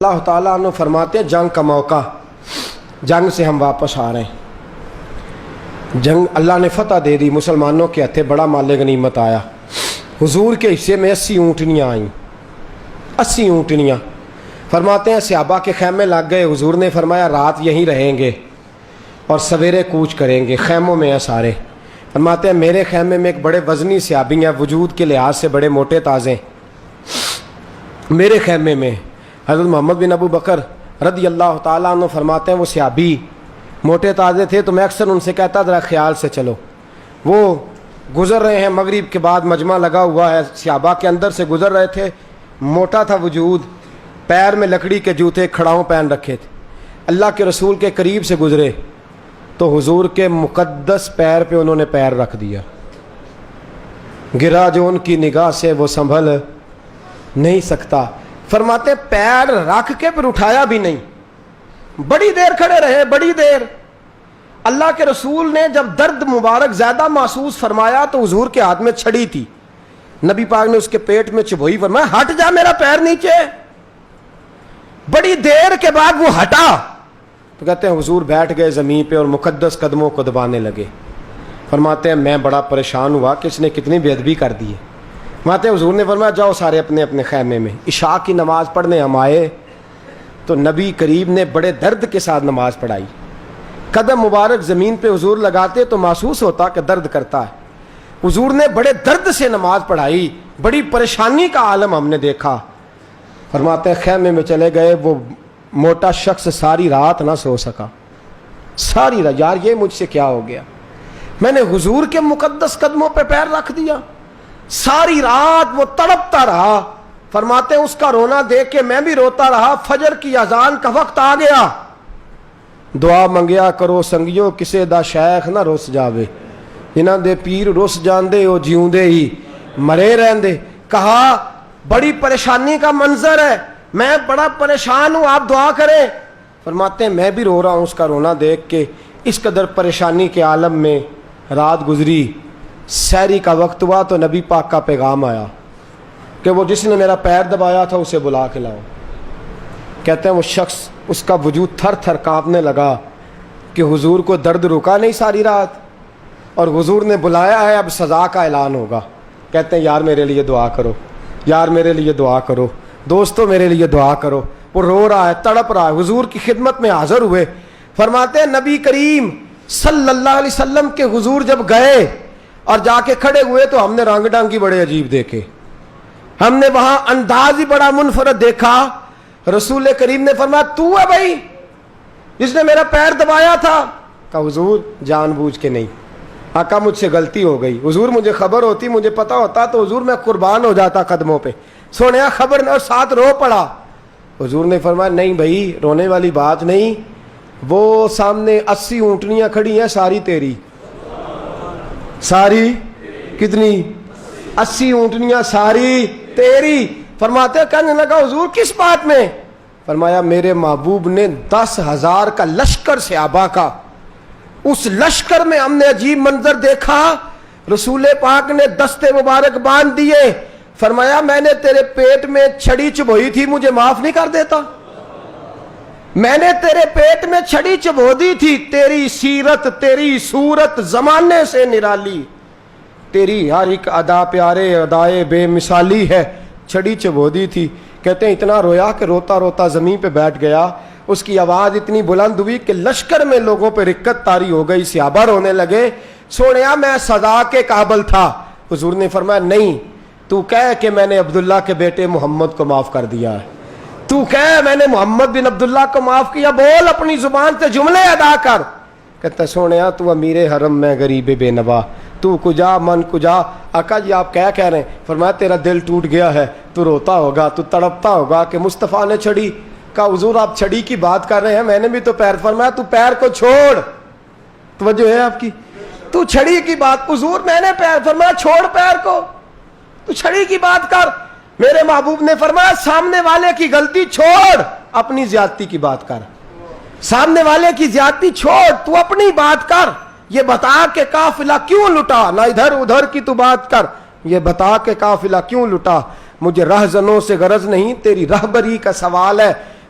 اللہ تعالیٰ عنہ فرماتے ہیں جنگ کا موقع، جنگ سے ہم واپس آ رہے ہیں، جنگ اللہ نے فتح دے دی، مسلمانوں کے ہتھے بڑا مال غنیمت آیا، حضور کے حصے میں 80 اونٹنیاں آئیں، 80 اونٹنیاں۔ فرماتے ہیں صحابہ کے خیمے لگ گئے، حضور نے فرمایا رات یہیں رہیں گے اور سویرے کوچ کریں گے، خیموں میں ہیں سارے۔ فرماتے ہیں میرے خیمے میں ایک بڑے وزنی صحابی ہیں، وجود کے لحاظ سے بڑے موٹے تازے، میرے خیمے میں حضرت محمد بن ابو بکر رضی اللہ تعالیٰ عنہ فرماتے ہیں وہ صحابی موٹے تازے تھے تو میں اکثر ان سے کہتا ذرا خیال سے چلو، وہ گزر رہے ہیں مغرب کے بعد مجمع لگا ہوا ہے، صحابہ کے اندر سے گزر رہے تھے، موٹا تھا وجود، پیر میں لکڑی کے جوتے کھڑاؤں پہن رکھے تھے، اللہ کے رسول کے قریب سے گزرے تو حضور کے مقدس پیر پہ انہوں نے پیر رکھ دیا، گرا جو ان کی نگاہ سے وہ سنبھل نہیں سکتا۔ فرماتے پیر رکھ کے پھر اٹھایا بھی نہیں، بڑی دیر کھڑے رہے، بڑی دیر۔ اللہ کے رسول نے جب درد مبارک زیادہ محسوس فرمایا تو حضور کے ہاتھ میں چھڑی تھی، نبی پاک نے اس کے پیٹ میں چبھوئی، فرمایا ہٹ جا میرا پیر نیچے۔ بڑی دیر کے بعد وہ ہٹا تو کہتے ہیں حضور بیٹھ گئے زمین پہ اور مقدس قدموں کو دبانے لگے۔ فرماتے ہیں میں بڑا پریشان ہوا کہ اس نے کتنی بے ادبی کر دی ہے۔ فرماتے ہیں حضور نے فرمایا جاؤ سارے اپنے اپنے خیمے میں۔ عشاء کی نماز پڑھنے ہم آئے تو نبی کریم نے بڑے درد کے ساتھ نماز پڑھائی، قدم مبارک زمین پہ حضور لگاتے تو محسوس ہوتا کہ درد کرتا ہے، حضور نے بڑے درد سے نماز پڑھائی، بڑی پریشانی کا عالم ہم نے دیکھا۔ فرماتے ہیں خیمے میں چلے گئے، وہ موٹا شخص ساری رات نہ سو سکا، ساری رات، یار یہ مجھ سے کیا ہو گیا، میں نے حضور کے مقدس قدموں پہ پیر رکھ دیا، ساری رات وہ تڑپتا رہا۔ فرماتے ہیں اس کا رونا دیکھ کے میں بھی روتا رہا، فجر کی اذان کا وقت آ گیا، دعا منگیا کرو سنگیو کسے دا شیخ نہ رس جاوے، جنہاں دے پیر رس جاندے او جیوندے ہی مرے رہندے۔ کہا بڑی پریشانی کا منظر ہے، میں بڑا پریشان ہوں، آپ دعا کریں۔ فرماتے ہیں میں بھی رو رہا ہوں اس کا رونا دیکھ کے، اس قدر پریشانی کے عالم میں رات گزری، سحری کا وقت ہوا تو نبی پاک کا پیغام آیا کہ وہ جس نے میرا پیر دبایا تھا اسے بلا کے لاؤ۔ کہتے ہیں وہ شخص اس کا وجود تھر تھر کانپنے لگا کہ حضور کو درد رکا نہیں ساری رات اور حضور نے بلایا ہے، اب سزا کا اعلان ہوگا۔ کہتے ہیں یار میرے لیے دعا کرو، یار میرے لیے دعا کرو، دوستو میرے لیے دعا کرو۔ وہ رو رہا ہے، تڑپ رہا ہے، حضور کی خدمت میں حاضر ہوئے۔ فرماتے ہیں نبی کریم صلی اللہ علیہ وسلم کے حضور جب گئے اور جا کے کھڑے ہوئے تو ہم نے رنگ ڈانگی بڑے عجیب دیکھے، ہم نے وہاں انداز ہی بڑا منفرد دیکھا۔ رسول کریم نے فرمایا تو ہے بھائی جس نے میرا پیر دبایا تھا؟ کہا حضور جان بوجھ کے نہیں، آقا مجھ سے غلطی ہو گئی، حضور مجھے خبر ہوتی، مجھے پتا ہوتا تو حضور میں قربان ہو جاتا قدموں پہ، سونیا خبر نہ، اور ساتھ رو پڑا۔ حضور نے فرمایا نہیں بھائی رونے والی بات نہیں، وہ سامنے 80 اونٹنیاں کھڑی ہیں، ساری تیری، ساری کتنی؟ 80 اونٹنیاں ساری تیری۔ فرماتے کہنے لگا حضور کس بات میں؟ فرمایا میرے محبوب نے 10,000 کا لشکر صحابہ کا، اس لشکر میں ہم نے عجیب منظر دیکھا، رسول پاک نے دستے مبارک باندھ دیے، فرمایا میں نے تیرے پیٹ میں چھڑی چبھوئی تھی، مجھے معاف نہیں کر دیتا؟ میں نے تیرے پیٹ میں چھڑی چبھو دی تھی، تیری سیرت تیری صورت زمانے سے نرالی، تیری ہر ایک ادا پیارے ادائے بے مثالی ہے، چھڑی چبھو دی تھی۔ کہتے ہیں اتنا رویا کہ روتا روتا زمین پہ بیٹھ گیا، اس کی آواز اتنی بلند ہوئی کہ لشکر میں لوگوں پہ رکت طاری ہو گئی، صحابہ رونے لگے، سونیا میں سزا کے قابل تھا۔ حضور نے فرمایا نہیں، تو کہہ کہ میں نے عبداللہ کے بیٹے محمد کو معاف کر دیا ہے، تو کہہ میں نے محمد بن عبداللہ کو معاف کیا، بول اپنی زبان سے جملے ادا کر۔ کہتا سونیا تو امیر حرم میں غریب بے نوا، تو کجا من کجا۔ آقا جی آپ کیا کہہ رہے ہیں؟ فرمایا تیرا دل ٹوٹ گیا ہے، تو روتا ہوگا، تو تڑپتا ہوگا کہ مصطفیٰ نے چھڑی۔ کہا حضور آپ چھڑی کی بات کر رہے ہیں، میں نے بھی تو پیر۔ فرمایا تو پیر کو چھوڑ، توجہ ہے آپ کی، تو چھڑی کی بات، حضور میں نے پیر، فرمایا چھوڑ پیر کو، تو چھڑی کی بات کر۔ میرے محبوب نے فرمایا سامنے والے کی غلطی چھوڑ، اپنی زیادتی کی بات کر، سامنے والے کی زیادتی چھوڑ، تو اپنی بات کر، یہ بتا کہ قافلہ کیوں لٹا، نہ ادھر ادھر کی تو بات کر، یہ بتا کہ قافلہ کیوں لٹا، مجھے رہزنوں سے غرض نہیں، تیری رہبری کا سوال ہے۔